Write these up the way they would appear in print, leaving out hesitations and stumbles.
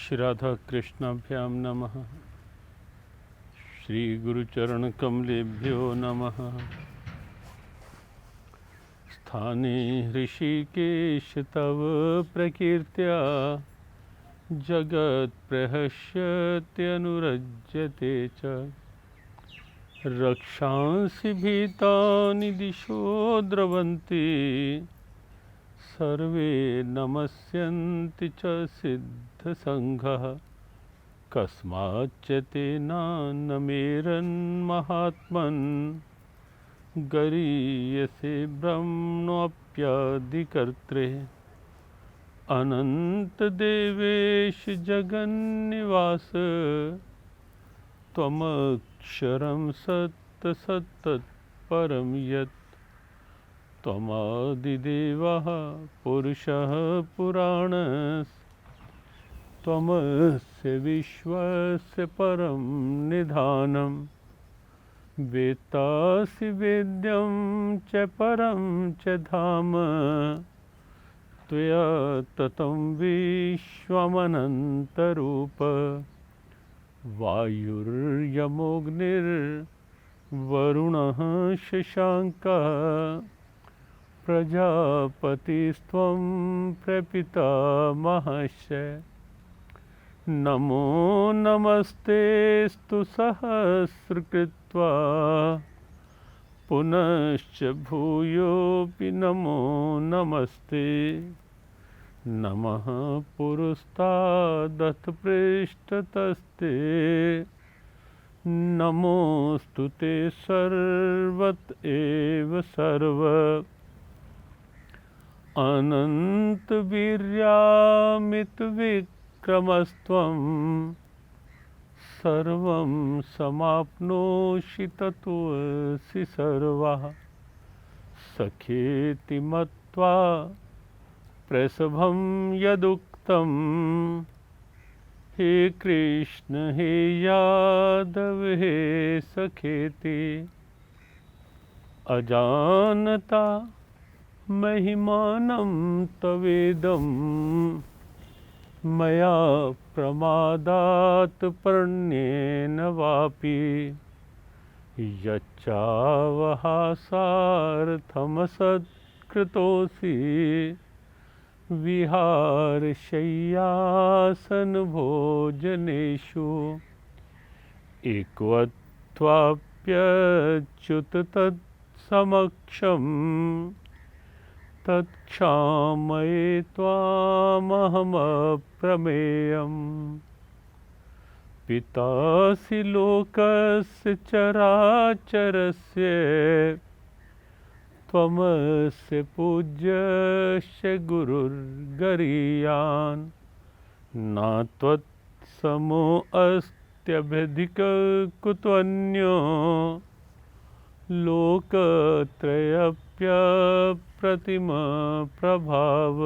श्री कृष्णाभ्यां नमः। श्री गुरुचरणकमलेभ्यो नमः। स्थाने ऋषिकेश तव प्रकीर्त्या जगत्प्रहस्यत्यनुरज्यते च। रक्षांसि भीतानि दिशो द्रवन्ति सर्वे नमस्यन्ति च सिद्धसङ्घः। कस्माच्च ते नान्नमेरन्महात्मन् गरीयसे ब्रह्मणोऽप्यादिकर्त्रे। अनन्तदेवेश जगन्निवास त्वमक्षरं सत्तत्परं यत्। त्वमादिदेवः पुरुषः पुराणस् त्वमस्य विश्वस्य परं निधानम्। वेत्तासि वेद्यं च परं च धाम त्वया ततं विश्वमनन्तरूप। वायुर्यमोऽग्निर्वरुणः शशाङ्कः प्रजापतिस्त्वं प्रपितामहश्च। नमो नमस्तेऽस्तु सहस्रकृत्वा पुनश्च भूयोऽपि नमो नमस्ते। नमः पुरस्तादथ पृष्ठतस्ते नमोऽस्तु ते सर्वत एव सर्व। अनन्तवीर्यामितविक्रमस्त्वं सर्वं समाप्नोषि ततोऽसि सर्वः। सखेति मत्वा प्रसभं यदुक्तं हे कृष्ण हे यादव हे सखेति। अजानता महिमानं तवेदं मया प्रमादात् प्रणयेन वापि। यच्चावहासार्थमसत्कृतोऽसि विहारशय्यासनभोजनेषु। एकत्वाप्यच्युत तत्समक्षम् तत्क्षामये त्वामहमप्रमेयम्। पितासि लोकस्य चराचरस्य त्वमस्य पूज्यस्य गुरुर्गरीयान्। नात्वत्समोऽस्त्यभ्यधिककुतोऽन्यो लोकत्रयप्यप्रतिमप्रभाव।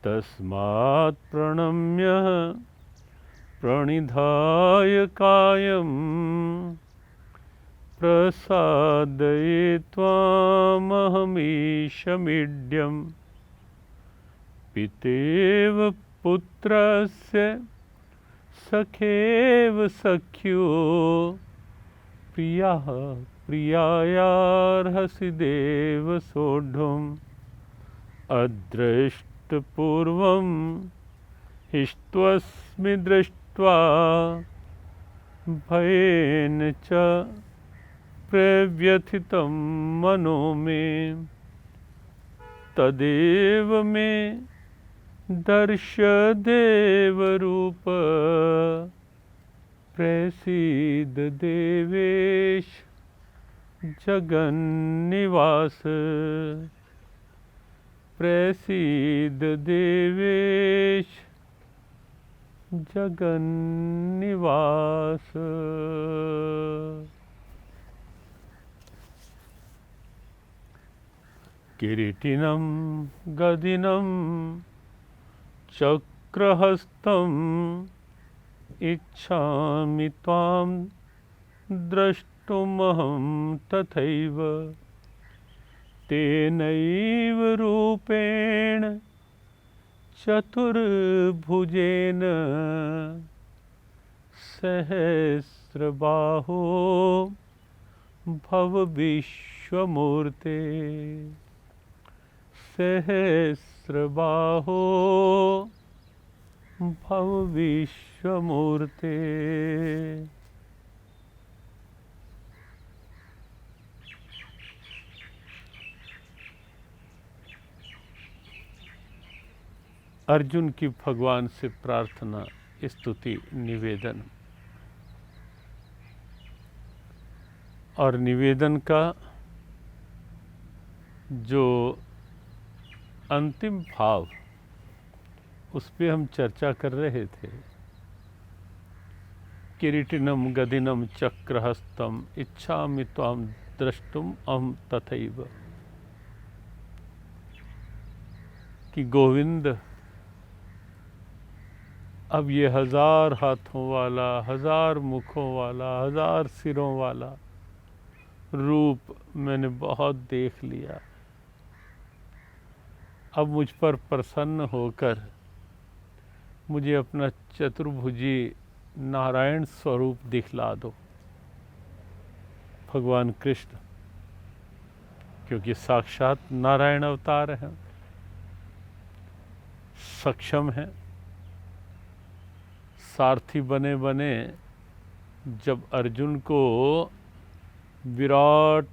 तस्मात् प्रणम्य प्रणिधाय कायं प्रसादये त्वामहमीशमीड्यम्। पितेव पुत्रस्य सखेव सख्यो प्रियः प्रियायार्हसि देव सोढुम्। अदृष्टपूर्वं हिष्ट्वस्मि दृष्ट्वा भयेन च प्रव्यथितं मनो मे। तदेव मे दर्शय देवरूप प्रसीद देवेश जगन्निवास। प्रसीद देवेश जगन्निवास। किरीटिनं गदिनं चक्रहस्तम् इच्छामि त्वां द्रष्टुमहं तथैव। तेनैव रूपेण चतुर्भुजेन सहस्रबाहो भव विश्वमूर्ते सहस्रबाहो भव विश्वमूर्ते। अर्जुन की भगवान से प्रार्थना, स्तुति, निवेदन। और निवेदन का जो अंतिम भाव, उस पे हम चर्चा कर रहे थे। किरीटिनम गदिनम चक्रहस्तम इच्छामि त्वाम द्रष्टुम अहम तथैव। कि गोविंद, अब ये 1000 हाथों वाला, 1000 मुखों वाला, 1000 सिरों वाला रूप मैंने बहुत देख लिया। अब मुझ पर प्रसन्न होकर मुझे अपना चतुर्भुजी नारायण स्वरूप दिखला दो। भगवान कृष्ण, क्योंकि साक्षात नारायण अवतार हैं, सक्षम हैं। सारथी बने बने जब अर्जुन को विराट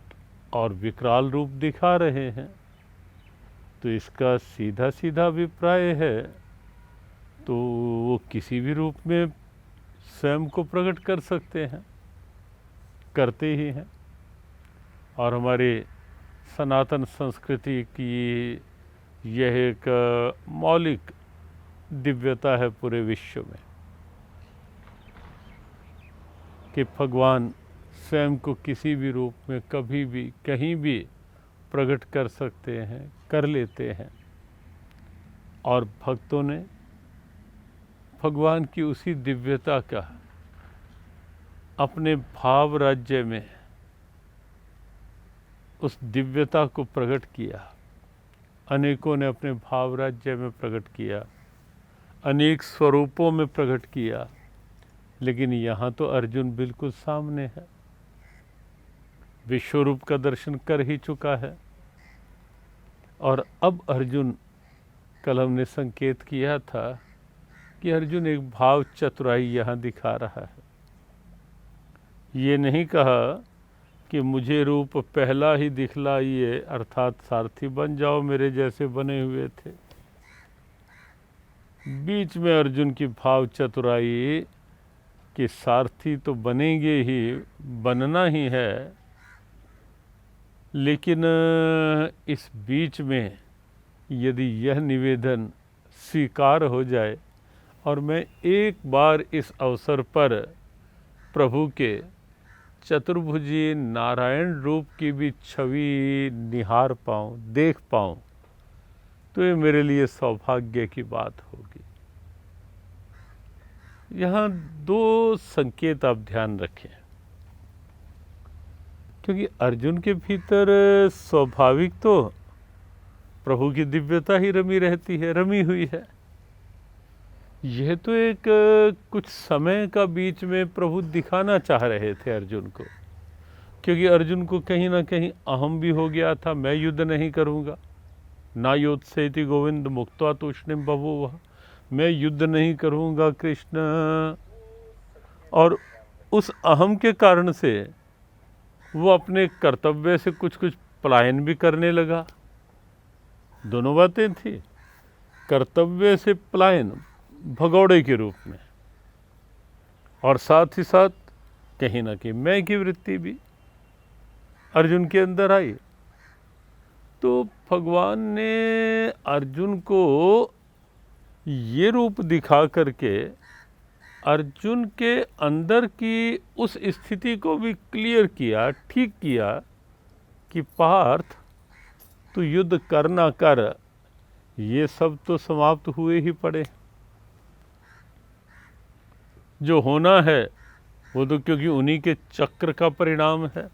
और विकराल रूप दिखा रहे हैं, तो इसका सीधा सीधा अभिप्राय है तो वो किसी भी रूप में स्वयं को प्रकट कर सकते हैं, करते ही हैं। और हमारी सनातन संस्कृति की यह एक मौलिक दिव्यता है पूरे विश्व में कि भगवान स्वयं को किसी भी रूप में कभी भी कहीं भी प्रकट कर सकते हैं, कर लेते हैं। और भक्तों ने भगवान की उसी दिव्यता का अपने भाव राज्य में उस दिव्यता को प्रकट किया। अनेकों ने अपने भाव राज्य में प्रकट किया, अनेक स्वरूपों में प्रकट किया, लेकिन यहाँ तो अर्जुन बिल्कुल सामने है, विश्वरूप का दर्शन कर ही चुका है। और अब अर्जुन, कल हमने संकेत किया था कि अर्जुन एक भाव चतुराई यहाँ दिखा रहा है। ये नहीं कहा कि मुझे रूप पहला ही दिखलाइए, अर्थात सारथी बन जाओ मेरे जैसे बने हुए थे। बीच में अर्जुन की भाव चतुराई कि सारथी तो बनेंगे ही, बनना ही है, लेकिन इस बीच में यदि यह निवेदन स्वीकार हो जाए और मैं एक बार इस अवसर पर प्रभु के चतुर्भुजी नारायण रूप की भी छवि निहार पाऊँ, देख पाऊँ, तो ये मेरे लिए सौभाग्य की बात होगी। यहाँ दो संकेत आप ध्यान रखें, क्योंकि अर्जुन के भीतर स्वाभाविक तो प्रभु की दिव्यता ही रमी रहती है, रमी हुई है। यह तो एक कुछ समय का बीच में प्रभु दिखाना चाह रहे थे अर्जुन को, क्योंकि अर्जुन को कहीं ना कहीं अहम भी हो गया था, मैं युद्ध नहीं करूँगा, ना योत्सेति गोविंद मुक्त्वा तूष्णीम बभूवः, मैं युद्ध नहीं करूँगा कृष्ण। और उस अहम के कारण से वो अपने कर्तव्य से कुछ कुछ पलायन भी करने लगा। दोनों बातें थी, कर्तव्य से पलायन भगौड़े के रूप में, और साथ ही साथ कहीं ना कहीं मैं की वृत्ति भी अर्जुन के अंदर आई। तो भगवान ने अर्जुन को ये रूप दिखा करके अर्जुन के अंदर की उस स्थिति को भी क्लियर किया, ठीक किया कि पार्थ तू युद्ध करना कर, ये सब तो समाप्त हुए ही पड़े। जो होना है वो तो क्योंकि उन्हीं के चक्र का परिणाम है,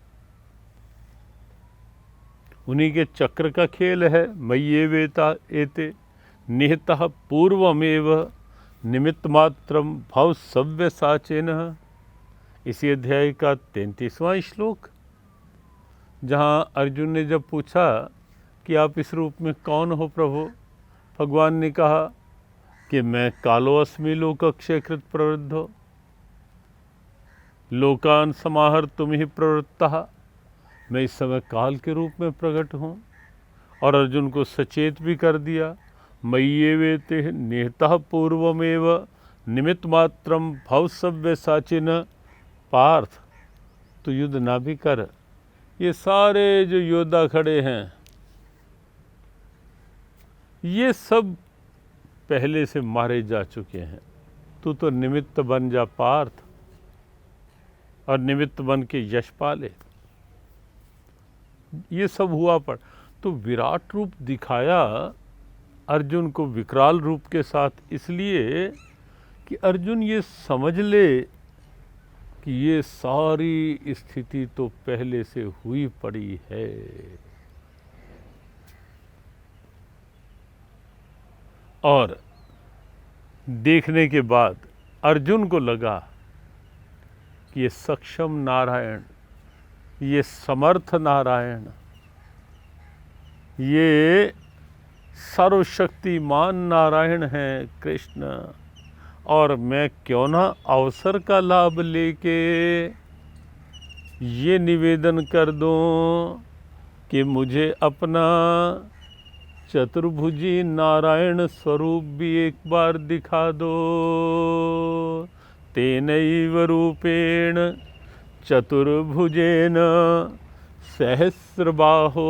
उन्हीं के चक्र का खेल है। मय्ये वेता एते, निहितः पूर्वमेव निमित्त मात्रम भव सव्यसाचिनः। इसी अध्याय का 33वां श्लोक, जहाँ अर्जुन ने जब पूछा कि आप इस रूप में कौन हो प्रभु, भगवान ने कहा कि मैं कालो अस्मि लोकक्षय कृत प्रवृद्धो लोकान समाहर तुम ही प्रवृत्तः। मैं इस समय काल के रूप में प्रकट हूँ। और अर्जुन को सचेत भी कर दिया, मय्येवेते निहतः पूर्वमेव निमित्त मात्रम भव सव्य साचिन। पार्थ, तो युद्ध ना भी कर, ये सारे जो योद्धा खड़े हैं ये सब पहले से मारे जा चुके हैं। तू तो निमित्त बन जा पार्थ, और निमित्त बन के यश पाले। ये सब हुआ पर तो विराट रूप दिखाया अर्जुन को विकराल रूप के साथ, इसलिए कि अर्जुन ये समझ ले कि ये सारी स्थिति तो पहले से हुई पड़ी है। और देखने के बाद अर्जुन को लगा कि ये सक्षम नारायण, ये समर्थ नारायण, ये सर्वशक्तिमान नारायण हैं कृष्ण, और मैं क्यों ना अवसर का लाभ लेके ये निवेदन कर दूं कि मुझे अपना चतुर्भुजी नारायण स्वरूप भी एक बार दिखा दो। तेनैव रूपेण चतुर्भुजेन सहस्रबाहो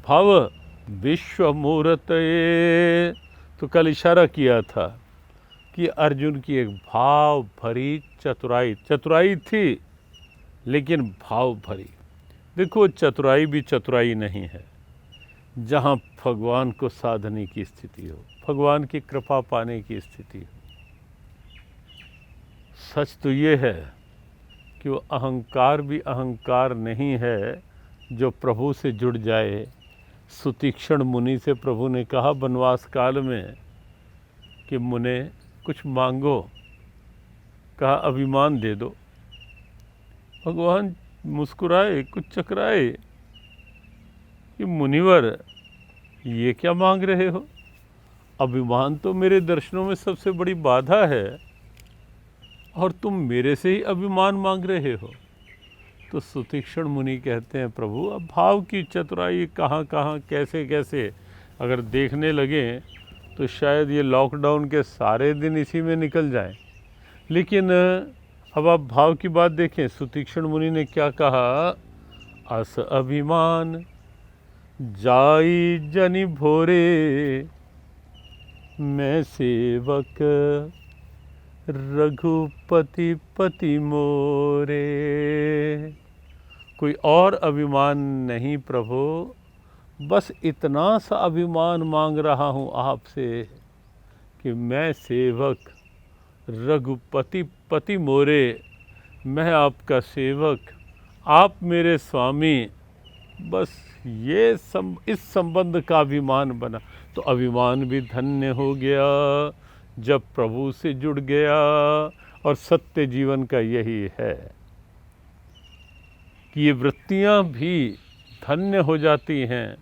भव विश्वमूर्तये। तो कल इशारा किया था कि अर्जुन की एक भाव भरी चतुराई थी, लेकिन भाव भरी। देखो, चतुराई भी चतुराई नहीं है जहाँ भगवान को साधने की स्थिति हो, भगवान की कृपा पाने की स्थिति हो। सच तो ये है कि वो अहंकार भी अहंकार नहीं है जो प्रभु से जुड़ जाए। सुतीक्ष्ण मुनि से प्रभु ने कहा वनवास काल में कि मुने कुछ मांगो, कहा अभिमान दे दो। भगवान मुस्कुराए, कुछ चकराए कि मुनिवर ये क्या मांग रहे हो, अभिमान तो मेरे दर्शनों में सबसे बड़ी बाधा है और तुम मेरे से ही अभिमान मांग रहे हो। तो सुतीक्ष्ण मुनि कहते हैं प्रभु, अब भाव की चतुराई कहाँ कहाँ कैसे कैसे अगर देखने लगें तो शायद ये लॉकडाउन के सारे दिन इसी में निकल जाएं। लेकिन अब आप भाव की बात देखें, सुतीक्ष्ण मुनि ने क्या कहा, अस अभिमान जाई जनि भोरे, मैं सेवक रघुपति पति मोरे। कोई और अभिमान नहीं प्रभु, बस इतना सा अभिमान मांग रहा हूँ आपसे कि मैं सेवक रघुपति पति मोरे, मैं आपका सेवक, आप मेरे स्वामी, बस ये इस संबंध का अभिमान बना। तो अभिमान भी धन्य हो गया जब प्रभु से जुड़ गया। और सत्य जीवन का यही है कि ये वृत्तियां भी धन्य हो जाती हैं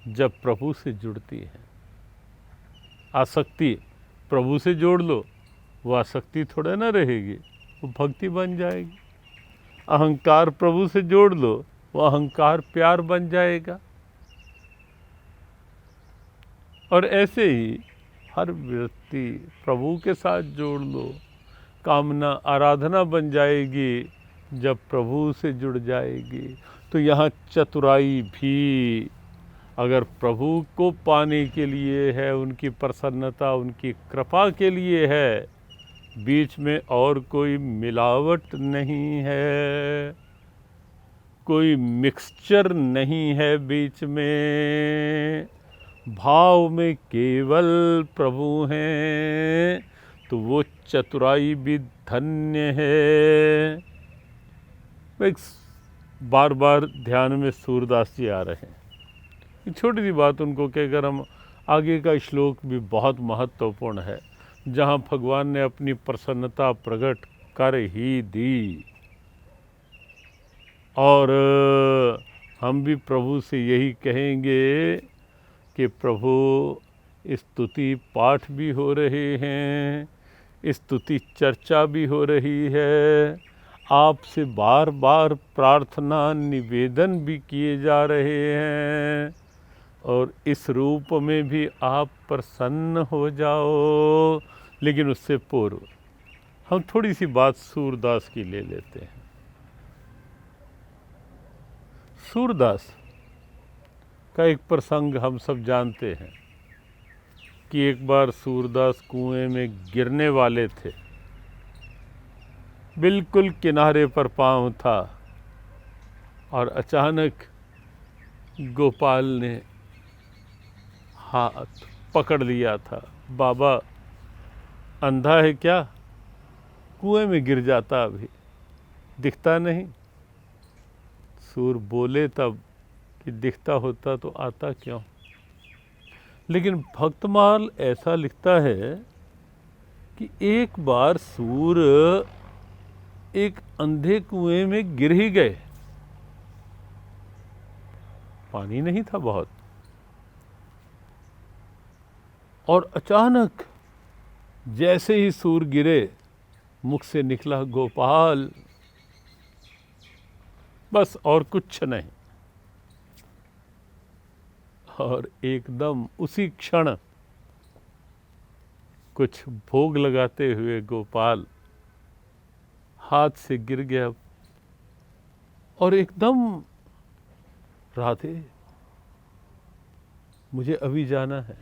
जब प्रभु से जुड़ती हैं। आसक्ति प्रभु से जोड़ लो, वो आसक्ति थोड़ा ना रहेगी, वो भक्ति बन जाएगी। अहंकार प्रभु से जोड़ लो, वो अहंकार प्यार बन जाएगा। और ऐसे ही हर वृत्ति प्रभु के साथ जोड़ लो, कामना आराधना बन जाएगी जब प्रभु से जुड़ जाएगी। तो यहाँ चतुराई भी अगर प्रभु को पाने के लिए है, उनकी प्रसन्नता उनकी कृपा के लिए है, बीच में और कोई मिलावट नहीं है, कोई मिक्सचर नहीं है बीच में, भाव में केवल प्रभु हैं, तो वो चतुराई भी धन्य है। एक बार बार ध्यान में सूरदास जी आ रहे हैं, एक छोटी सी बात उनको कहकर हम आगे का श्लोक भी बहुत महत्वपूर्ण है, जहाँ भगवान ने अपनी प्रसन्नता प्रकट कर ही दी। और हम भी प्रभु से यही कहेंगे कि प्रभु स्तुति पाठ भी हो रहे हैं, स्तुति चर्चा भी हो रही है, आपसे बार बार प्रार्थना निवेदन भी किए जा रहे हैं, और इस रूप में भी आप प्रसन्न हो जाओ। लेकिन उससे पूर्व हम थोड़ी सी बात सूरदास की ले लेते हैं। सूरदास का एक प्रसंग हम सब जानते हैं कि एक बार सूरदास कुएं में गिरने वाले थे, बिल्कुल किनारे पर पांव था, और अचानक गोपाल ने हाथ पकड़ लिया था। बाबा अंधा है क्या, कुएं में गिर जाता, अभी दिखता नहीं। सूर बोले तब कि दिखता होता तो आता क्यों। लेकिन भक्तमाल ऐसा लिखता है कि एक बार सूर एक अंधे कुएं में गिर ही गए, पानी नहीं था बहुत, और अचानक जैसे ही सूर गिरे मुख से निकला गोपाल, बस और कुछ नहीं। और एकदम उसी क्षण कुछ भोग लगाते हुए गोपाल हाथ से गिर गया, और एकदम राधे मुझे अभी जाना है।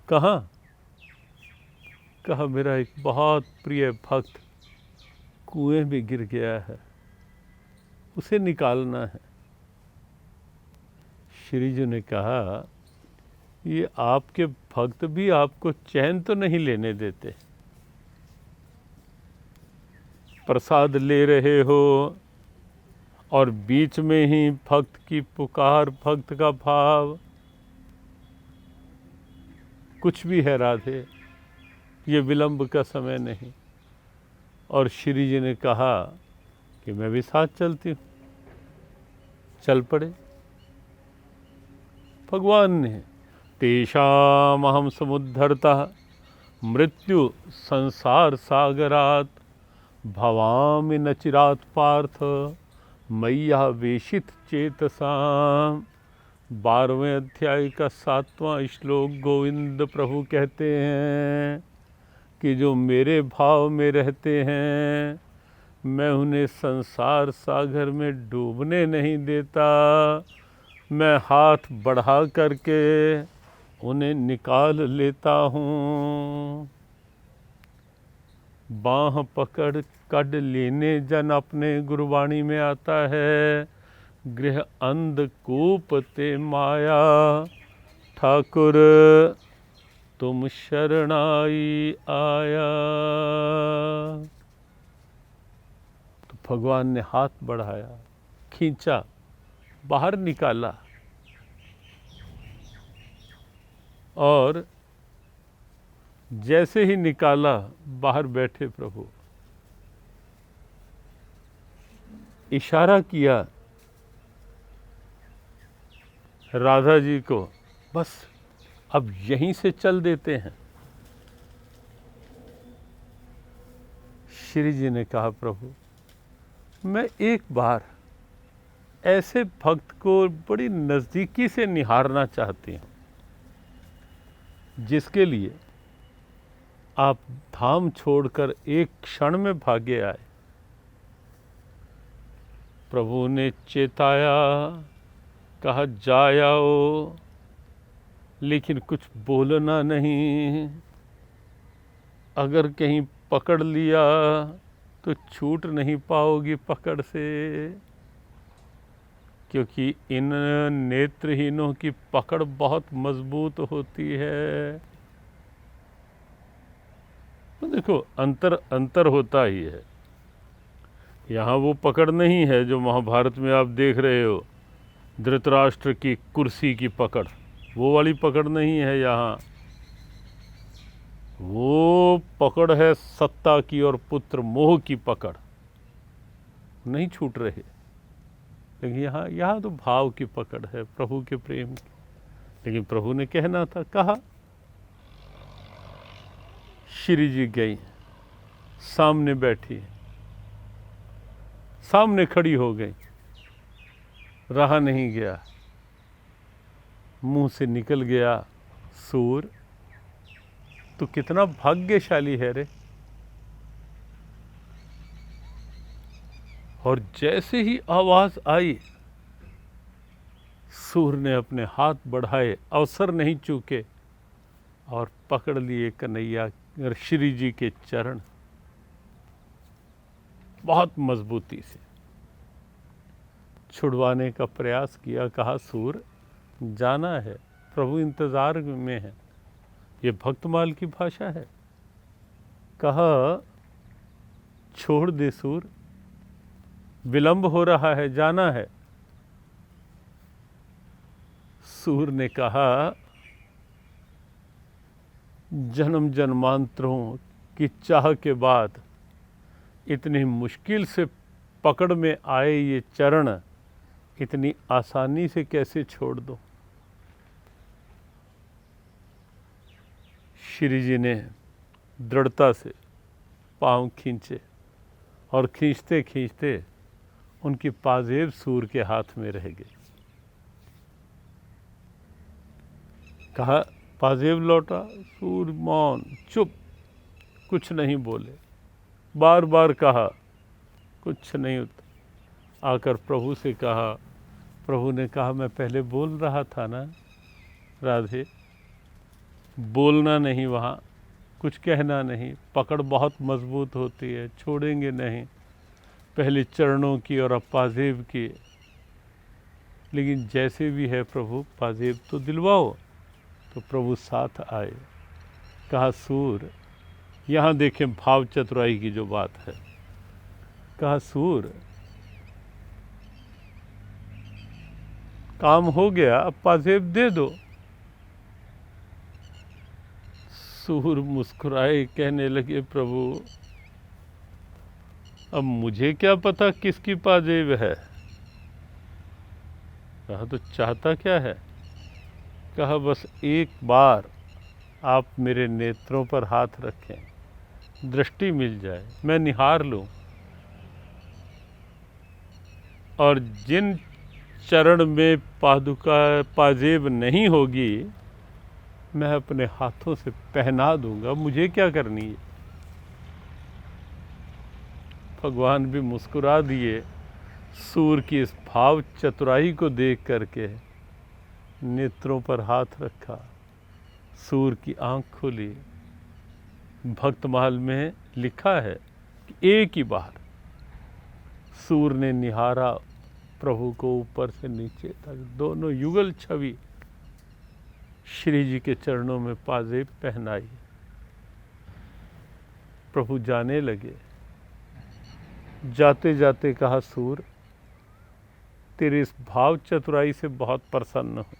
कहाँ? कहा मेरा एक बहुत प्रिय भक्त कुएं में गिर गया है, उसे निकालना है। श्री जी ने कहा ये आपके भक्त भी आपको चैन तो नहीं लेने देते, प्रसाद ले रहे हो और बीच में ही भक्त की पुकार, भक्त का भाव, कुछ भी है राधे, ये विलंब का समय नहीं। और श्री जी ने कहा कि मैं भी साथ चलती हूँ। चल पड़े। भगवान ने तेषामहं समुद्धरता मृत्यु संसार सागरात भवामि न चिरात पार्थ मैया वेशित चेतसाम। 12वें अध्याय का 7वां श्लोक गोविंद प्रभु कहते हैं कि जो मेरे भाव में रहते हैं मैं उन्हें संसार सागर में डूबने नहीं देता, मैं हाथ बढ़ा करके उन्हें निकाल लेता हूँ। बाँह पकड़ कड लेने जन अपने, गुरुवाणी में आता है गृह अंधकूप ते माया, ठाकुर तुम शरणाई आया। तो भगवान ने हाथ बढ़ाया, खींचा, बाहर निकाला, और जैसे ही निकाला बाहर बैठे प्रभु, इशारा किया राधा जी को, बस अब यहीं से चल देते हैं। श्री जी ने कहा प्रभु मैं एक बार ऐसे भक्त को बड़ी नज़दीकी से निहारना चाहती हूँ जिसके लिए आप धाम छोड़कर एक क्षण में भागे आए। प्रभु ने चेताया, कहा जाओ, लेकिन कुछ बोलना नहीं। अगर कहीं पकड़ लिया तो छूट नहीं पाओगी पकड़ से, क्योंकि इन नेत्रहीनों की पकड़ बहुत मजबूत होती है। तो देखो अंतर होता ही है। यहाँ वो पकड़ नहीं है जो महाभारत में आप देख रहे हो, धृतराष्ट्र की कुर्सी की पकड़, वो वाली पकड़ नहीं है यहाँ, वो पकड़ है सत्ता की और पुत्र मोह की पकड़, नहीं छूट रहे। लेकिन यहाँ तो भाव की पकड़ है, प्रभु के प्रेम की। लेकिन प्रभु ने कहना था, कहा। श्री जी गई, सामने बैठी, सामने खड़ी हो गई, रहा नहीं गया, मुंह से निकल गया, सूर तू कितना भाग्यशाली है रे। और जैसे ही आवाज आई, सूर ने अपने हाथ बढ़ाए, अवसर नहीं चूके, और पकड़ लिए कन्हैया और श्री जी के चरण, बहुत मजबूती से छुड़वाने का प्रयास किया। कहा, सूर जाना है, प्रभु इंतजार में है। ये भक्तमाल की भाषा है। कहा, छोड़ दे सूर, विलंब हो रहा है, जाना है। सूर ने कहा, जन्म जन्मांतरों की चाह के बाद इतनी मुश्किल से पकड़ में आए ये चरण इतनी आसानी से कैसे छोड़ दो। श्री जी ने दृढ़ता से पांव खींचे और खींचते खींचते उनकी पाजेब सूर के हाथ में रह गई। कहा, पाजेब लौटा। सूर मौन, चुप, कुछ नहीं बोले। बार बार कहा, कुछ नहीं उत्तर। आकर प्रभु से कहा, प्रभु ने कहा, मैं पहले बोल रहा था ना राधे, बोलना नहीं, वहाँ कुछ कहना नहीं, पकड़ बहुत मजबूत होती है, छोड़ेंगे नहीं, पहले चरणों की और अब पाजेब की। लेकिन जैसे भी है प्रभु, पाजेब तो दिलवाओ। तो प्रभु साथ आए। कहा, सूर, यहाँ देखें भाव चतुराई की जो बात है। कहा, सूर काम हो गया, अब पाजेब दे दो। सूर मुस्कुराए, कहने लगे, प्रभु अब मुझे क्या पता किसकी पाजेब है। कहा, तो चाहता क्या है। कहा, बस एक बार आप मेरे नेत्रों पर हाथ रखें, दृष्टि मिल जाए, मैं निहार लूं, और जिन चरण में पादुका पाजेब नहीं होगी मैं अपने हाथों से पहना दूंगा, मुझे क्या करनी है। भगवान भी मुस्कुरा दिए। सूर की इस भाव चतुराई को देख करके नेत्रों पर हाथ रखा, सूर की आंख खुली। भक्तमाल में लिखा है कि एक ही बार सूर ने निहारा प्रभु को ऊपर से नीचे तक, दोनों युगल छवि श्री जी के चरणों में पाजेब पहनाई। प्रभु जाने लगे। जाते जाते कहा, सूर तेरे इस भाव चतुराई से बहुत प्रसन्न हूं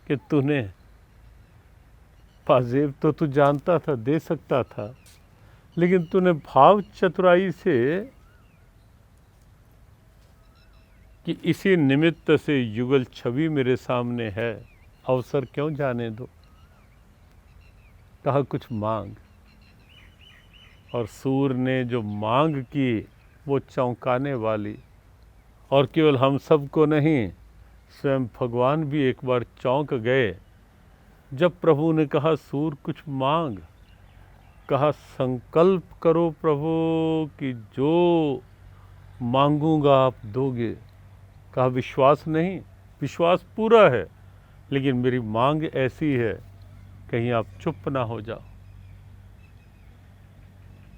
कि तूने पाजेब तो तू जानता था दे सकता था, लेकिन तूने भाव चतुराई से कि इसी निमित्त से युगल छवि मेरे सामने है, अवसर क्यों जाने दो। कहा, कुछ मांग। और सूर ने जो मांग की वो चौंकाने वाली, और केवल हम सबको नहीं, स्वयं भगवान भी एक बार चौंक गए जब प्रभु ने कहा, सूर कुछ मांग। कहा, संकल्प करो प्रभु कि जो मांगूंगा आप दोगे। कहा, विश्वास नहीं, विश्वास पूरा है, लेकिन मेरी मांग ऐसी है कहीं आप चुप ना हो जाओ।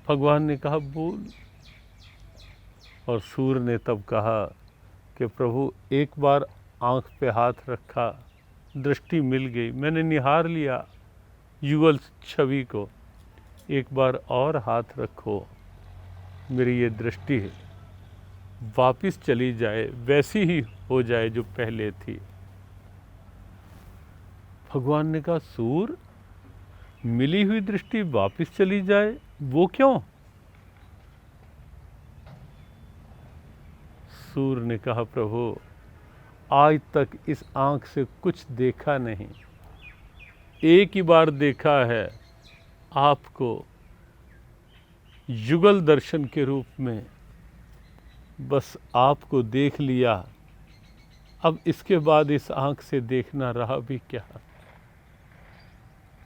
भगवान ने कहा, बोल। और सूर ने तब कहा कि प्रभु एक बार आंख पे हाथ रखा, दृष्टि मिल गई, मैंने निहार लिया युगल छवि को, एक बार और हाथ रखो, मेरी ये दृष्टि वापिस चली जाए, वैसी ही हो जाए जो पहले थी। भगवान ने कहा सूर, मिली हुई दृष्टि वापस चली जाए, वो क्यों? सूर ने कहा प्रभु, आज तक इस आंख से कुछ देखा नहीं, एक ही बार देखा है आपको युगल दर्शन के रूप में, बस आपको देख लिया, अब इसके बाद इस आंख से देखना रहा भी क्या।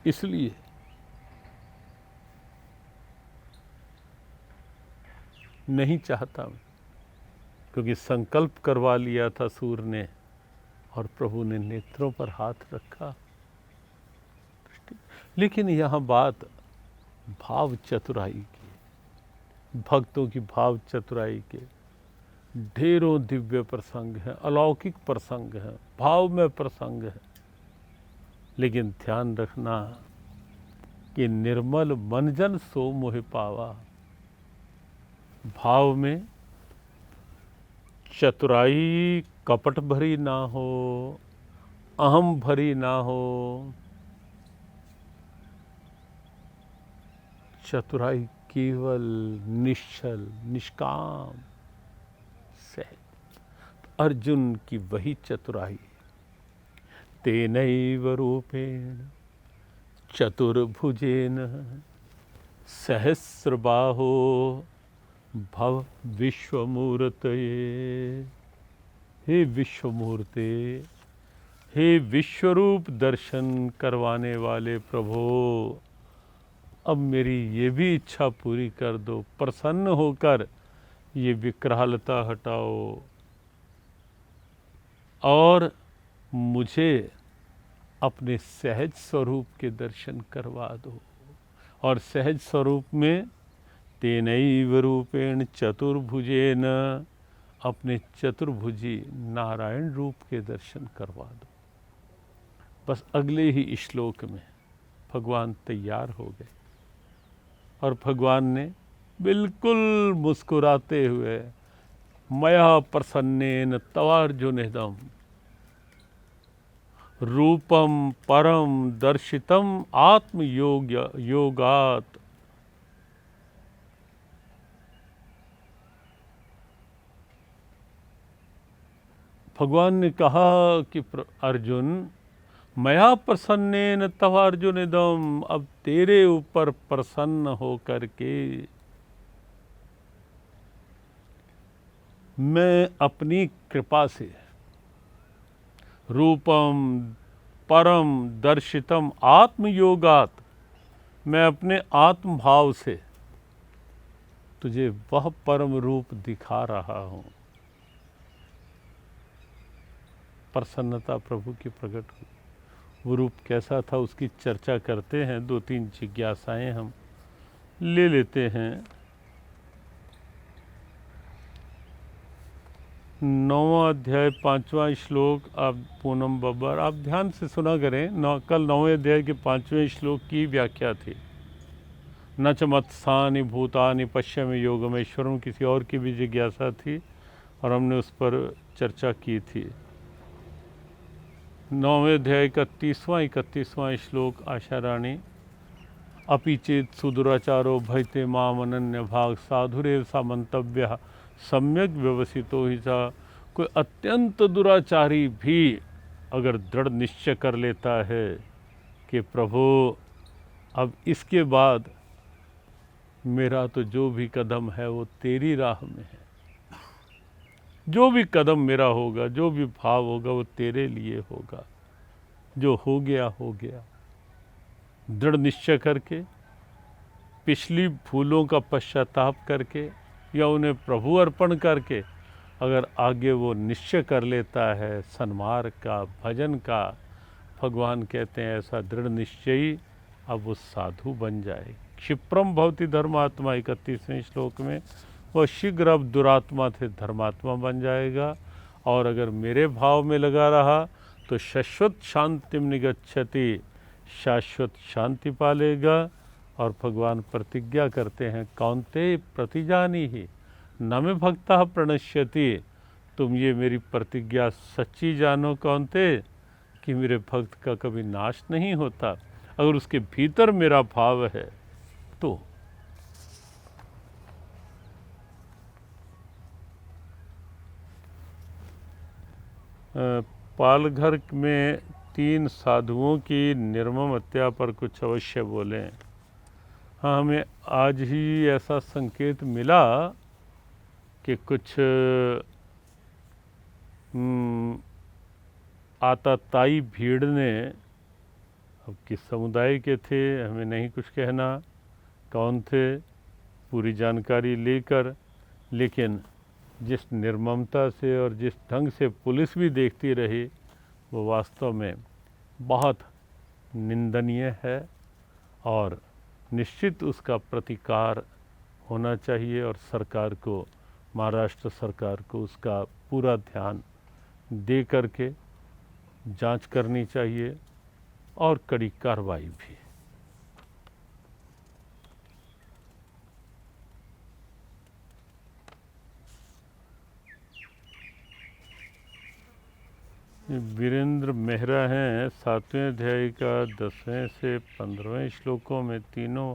इसलिए नहीं चाहता मैं, क्योंकि संकल्प करवा लिया था सूर ने, और प्रभु ने नेत्रों पर हाथ रखा। लेकिन यहाँ बात भाव चतुराई की, भक्तों की भाव चतुराई के ढेरों दिव्य प्रसंग हैं, अलौकिक प्रसंग हैं, भाव में प्रसंग है। लेकिन ध्यान रखना कि निर्मल मन जन सो मोहि पावा। भाव में चतुराई कपट भरी ना हो, अहम भरी ना हो। चतुराई केवल निश्चल निष्काम से। अर्जुन की वही चतुराई, तेनैव रूपेण चतुर्भुजेन सहस्रबाहो भव विश्वमूर्तये। हे विश्वमूर्ते, हे विश्वरूप दर्शन करवाने वाले प्रभु, अब मेरी ये भी इच्छा पूरी कर दो, प्रसन्न होकर ये विकरालता हटाओ और मुझे अपने सहज स्वरूप के दर्शन करवा दो। और सहज स्वरूप में तेनैव रूपेण चतुर्भुजेन, अपने चतुर्भुजी नारायण रूप के दर्शन करवा दो। बस अगले ही श्लोक में भगवान तैयार हो गए और भगवान ने बिल्कुल मुस्कुराते हुए मया प्रसन्नेन तवार्जुनेदम रूपम परम दर्शितम आत्मयोग योगात। भगवान ने कहा कि अर्जुन, मया प्रसन्नेन तव अर्जुनेदम, अब तेरे ऊपर प्रसन्न हो करके मैं अपनी कृपा से रूपम परम दर्शितम आत्मयोगात, मैं अपने आत्म भाव से तुझे वह परम रूप दिखा रहा हूँ। प्रसन्नता प्रभु की प्रकट हुई। वो रूप कैसा था उसकी चर्चा करते हैं, 2-3 जिज्ञासाएं हम ले लेते हैं। 9वां अध्याय 5वां श्लोक। आप पूनम बब्बर आप ध्यान से सुना करें। कल 9वें अध्याय के 5वें श्लोक की व्याख्या थी। न च मत्सानि भूतानि पश्यमि योगमेश्वरम, किसी और की भी जिज्ञासा थी और हमने उस पर चर्चा की थी। 9वें अध्याय का 30वां 31वां श्लोक आशा रानी। अपि चेत सुदुराचारो भयते माम अनन्य भाग साधुरेव सा मंतव्य सम्यक व्यवसितो ही सा। कोई अत्यंत दुराचारी भी अगर दृढ़ निश्चय कर लेता है कि प्रभु अब इसके बाद मेरा तो जो भी कदम है वो तेरी राह में है, जो भी कदम मेरा होगा, जो भी भाव होगा वो तेरे लिए होगा, जो हो गया हो गया। दृढ़ निश्चय करके, पिछली भूलों का पश्चाताप करके या उन्हें प्रभु अर्पण करके अगर आगे वो निश्चय कर लेता है सन्मार्ग का, भजन का, भगवान कहते हैं ऐसा दृढ़ निश्चयी अब वो साधु बन जाए। क्षिप्रम भवति धर्मात्मा 31वें श्लोक में वह शीघ्र अब दुरात्मा थे धर्मात्मा बन जाएगा। और अगर मेरे भाव में लगा रहा तो शाश्वत शांतिम निगच्छति, शाश्वत शांति पालेगा। और भगवान प्रतिज्ञा करते हैं कौन्ते प्रतिजानी ही न में भक्ता प्रणश्यति, तुम ये मेरी प्रतिज्ञा सच्ची जानो कौन्ते कि मेरे भक्त का कभी नाश नहीं होता अगर उसके भीतर मेरा भाव है तो। पालघर में 3 साधुओं की निर्मम हत्या पर कुछ अवश्य बोलें। हाँ, हमें आज ही ऐसा संकेत मिला कि कुछ आताताई भीड़ ने, अब किस समुदाय के थे हमें नहीं कुछ कहना, कौन थे पूरी जानकारी लेकर, लेकिन जिस निर्ममता से और जिस ढंग से पुलिस भी देखती रही वो वास्तव में बहुत निंदनीय है और निश्चित उसका प्रतिकार होना चाहिए और सरकार को, महाराष्ट्र सरकार को उसका पूरा ध्यान दे करके जांच करनी चाहिए और कड़ी कार्रवाई भी। वीरेंद्र मेहरा हैं, 7वें अध्याय का 10वें से 15वें श्लोकों में तीनों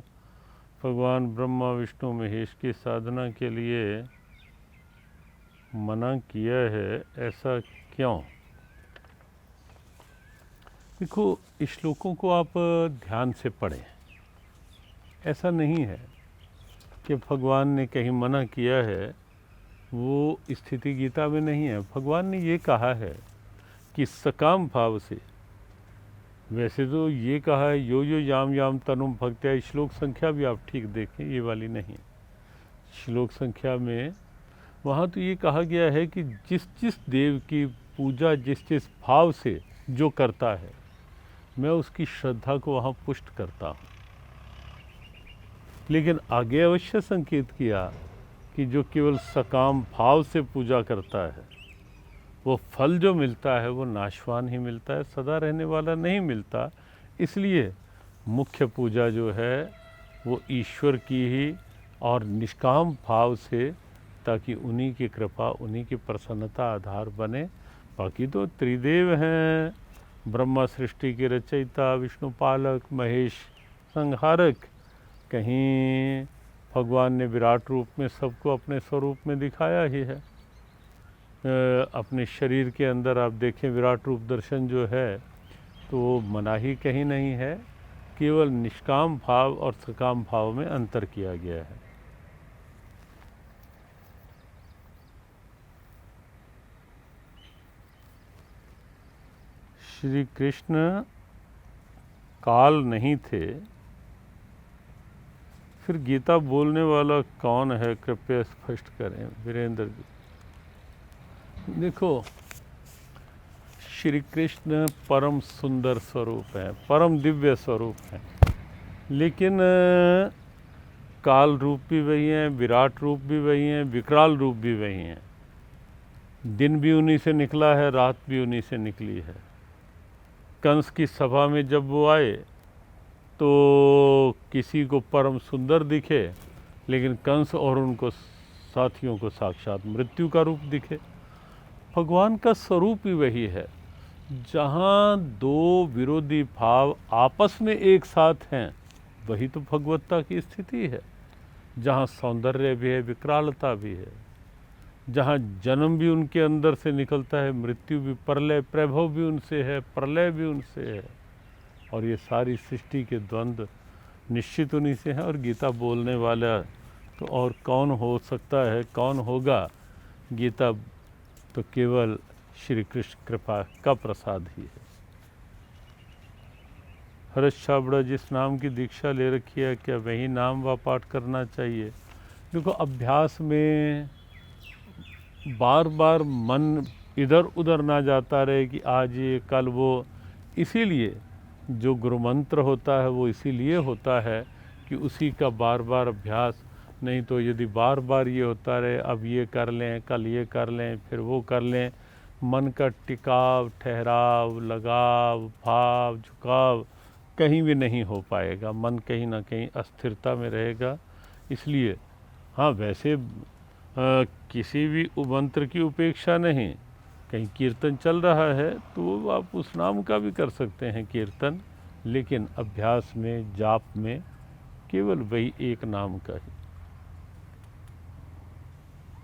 भगवान ब्रह्मा विष्णु महेश की साधना के लिए मना किया है, ऐसा क्यों? देखो, इस श्लोकों को आप ध्यान से पढ़ें। ऐसा नहीं है कि भगवान ने कहीं मना किया है, वो स्थिति गीता में नहीं है। भगवान ने ये कहा है कि सकाम भाव से, वैसे तो ये कहा है यो यो याम याम तनुम भक्त्या, श्लोक संख्या भी आप ठीक देखें, ये वाली नहीं। श्लोक संख्या में वहाँ तो ये कहा गया है कि जिस जिस देव की पूजा जिस जिस भाव से जो करता है, मैं उसकी श्रद्धा को वहाँ पुष्ट करता हूँ। लेकिन आगे अवश्य संकेत किया कि जो केवल सकाम भाव से पूजा करता है, वो फल जो मिलता है वो नाशवान ही मिलता है, सदा रहने वाला नहीं मिलता। इसलिए मुख्य पूजा जो है वो ईश्वर की ही और निष्काम भाव से, ताकि उन्हीं की कृपा, उन्हीं की प्रसन्नता आधार बने। बाकी तो त्रिदेव हैं, ब्रह्मा सृष्टि के रचयिता, विष्णु पालक, महेश संहारक। कहीं भगवान ने विराट रूप में सबको अपने स्वरूप में दिखाया ही है। अपने शरीर के अंदर आप देखें विराट रूप दर्शन जो है तो वो मना ही कहीं नहीं है, केवल निष्काम भाव और सकाम भाव में अंतर किया गया है। श्री कृष्ण काल नहीं थे, फिर गीता बोलने वाला कौन है, कृपया स्पष्ट करें वीरेंद्र जी। देखो, श्री कृष्ण परम सुंदर स्वरूप है, परम दिव्य स्वरूप है, लेकिन काल रूप भी वही हैं, विराट रूप भी वही हैं, विकराल रूप भी वही हैं। दिन भी उन्हीं से निकला है, रात भी उन्हीं से निकली है। कंस की सभा में जब वो आए तो किसी को परम सुंदर दिखे, लेकिन कंस और उनको साथियों को साक्षात मृत्यु का रूप दिखे। भगवान का स्वरूप ही वही है। जहाँ दो विरोधी भाव आपस में एक साथ हैं, वही तो भगवत्ता की स्थिति है। जहाँ सौंदर्य भी है, विकरालता भी है, जहाँ जन्म भी उनके अंदर से निकलता है, मृत्यु भी, प्रलय प्रभव भी उनसे है, प्रलय भी उनसे है, और ये सारी सृष्टि के द्वंद्व निश्चित उन्हीं से हैं। और गीता बोलने वाला तो और कौन हो सकता है, कौन होगा? गीता तो केवल श्री कृष्ण कृपा का प्रसाद ही है। हर्ष छाबड़ा जिस नाम की दीक्षा ले रखी है, क्या वही नाम व पाठ करना चाहिए? देखो, अभ्यास में बार बार मन इधर उधर ना जाता रहे कि आज ये कल वो, इसीलिए जो गुरु मंत्र होता है वो इसीलिए होता है कि उसी का बार बार अभ्यास। नहीं तो यदि बार बार ये होता रहे, अब ये कर लें, कल ये कर लें, फिर वो कर लें, मन का टिकाव, ठहराव, लगाव, भाव, झुकाव कहीं भी नहीं हो पाएगा। मन कहीं ना कहीं अस्थिरता में रहेगा। इसलिए हाँ, वैसे किसी भी मंत्र की उपेक्षा नहीं, कहीं कीर्तन चल रहा है तो आप उस नाम का भी कर सकते हैं कीर्तन, लेकिन अभ्यास में, जाप में केवल वही एक नाम का ही।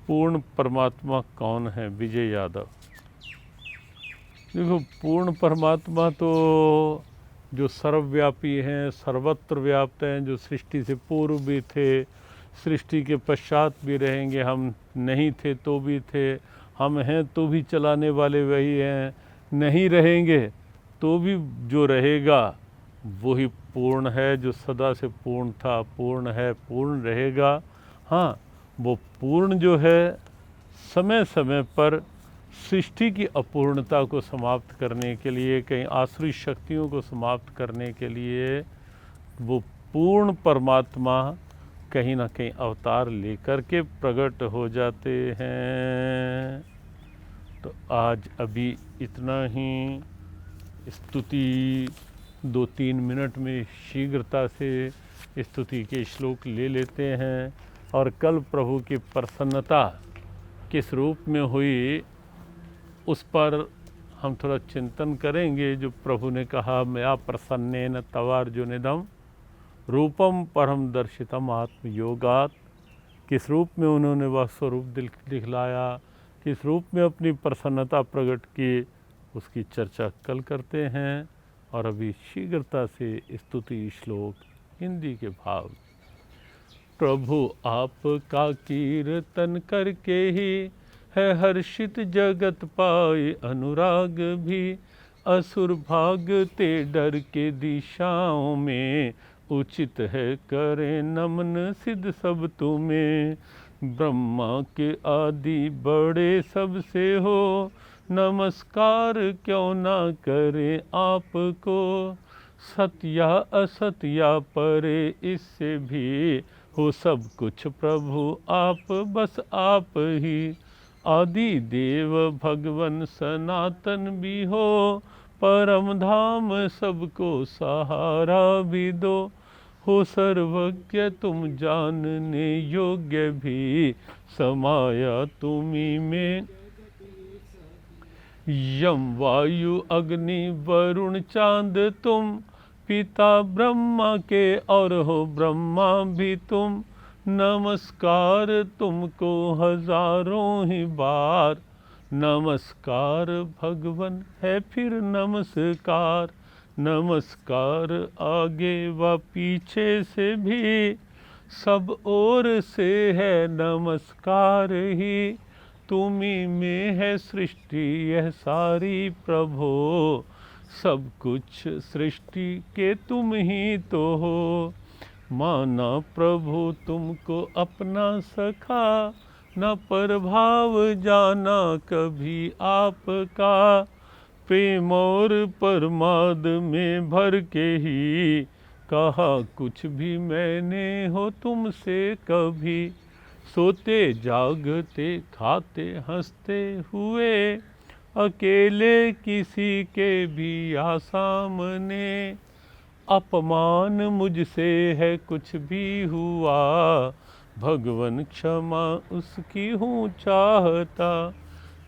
पूर्ण परमात्मा कौन है? विजय यादव। देखो, पूर्ण परमात्मा तो जो सर्वव्यापी हैं, सर्वत्र व्याप्त हैं, जो सृष्टि से पूर्व भी थे, सृष्टि के पश्चात भी रहेंगे, हम नहीं थे तो भी थे, हम हैं तो भी चलाने वाले वही हैं, नहीं रहेंगे तो भी जो रहेगा वही पूर्ण है, जो सदा से पूर्ण था, पूर्ण है, पूर्ण रहेगा। हाँ, वो पूर्ण जो है समय समय पर सृष्टि की अपूर्णता को समाप्त करने के लिए, कहीं आसुरी शक्तियों को समाप्त करने के लिए वो पूर्ण परमात्मा कहीं ना कहीं अवतार लेकर के प्रकट हो जाते हैं। तो आज अभी इतना ही। स्तुति 2-3 मिनट में शीघ्रता से स्तुति के श्लोक ले लेते हैं, और कल प्रभु की प्रसन्नता किस रूप में हुई उस पर हम थोड़ा चिंतन करेंगे। जो प्रभु ने कहा, मया प्रसन्नेन तवार्जुनिदं रूपम परम दर्शितम आत्मयोगात, किस रूप में उन्होंने वह स्वरूप दिखलाया, किस रूप में अपनी प्रसन्नता प्रकट की, उसकी चर्चा कल करते हैं। और अभी शीघ्रता से स्तुति श्लोक हिंदी के भाव। प्रभु आपका कीर्तन करके ही है हर्षित जगत पाए अनुराग भी, असुर भागते डर के दिशाओं में, उचित है करे नमन सिद्ध सब तुम्हें। ब्रह्मा के आदि बड़े सबसे हो, नमस्कार क्यों ना करे आपको। सत्या असत्या परे इससे भी, हो सब कुछ प्रभु आप, बस आप ही। आदि देव भगवन सनातन भी हो, परम धाम सबको सहारा भी दो। हो सर्वज्ञ तुम जानने योग्य भी, समाया तुम्ही में। यम वायु अग्नि वरुण चांद तुम, पिता ब्रह्मा के और हो ब्रह्मा भी तुम। नमस्कार तुमको हजारों ही बार, नमस्कार भगवन है फिर नमस्कार। नमस्कार आगे व पीछे से भी, सब ओर से है नमस्कार ही। तुम्ही में है सृष्टि यह सारी प्रभो, सब कुछ सृष्टि के तुम ही तो हो। माना प्रभु तुमको अपना सखा, न प्रभाव जाना कभी आपका। प्रेम और प्रमाद में भर के ही, कहा कुछ भी मैंने हो तुमसे कभी। सोते जागते खाते हंसते हुए, अकेले किसी के भी आ सामने। अपमान मुझसे है कुछ भी हुआ, भगवन क्षमा उसकी हूँ चाहता।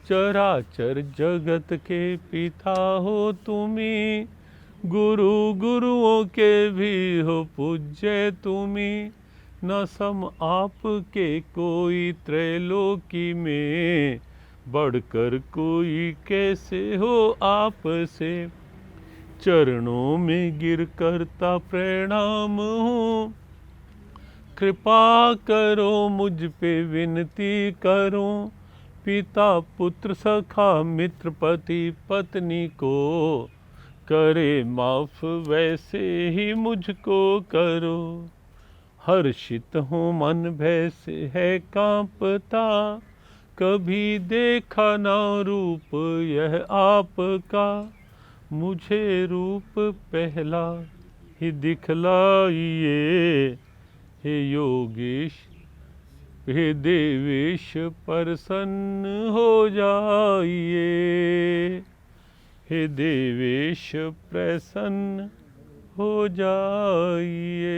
चराचर जगत के पिता हो तुम्ही, गुरु गुरुओं के भी हो पूज्य तुम्ही। न सम आपके कोई त्रैलोकी में, बढ़कर कोई कैसे हो आपसे। चरणों में गिर करता प्रणाम हूँ, कृपा करो मुझ पे विनती करूँ। पिता पुत्र सखा मित्र पति पत्नी को, करे माफ वैसे ही मुझको करो। हर्षित हूँ मन भय से है कांपता, कभी देखा ना रूप यह आपका। मुझे रूप पहला ही दिखलाइए, हे योगेश हे देवेश प्रसन्न हो जाइए। हे देवेश प्रसन्न हो जाइए।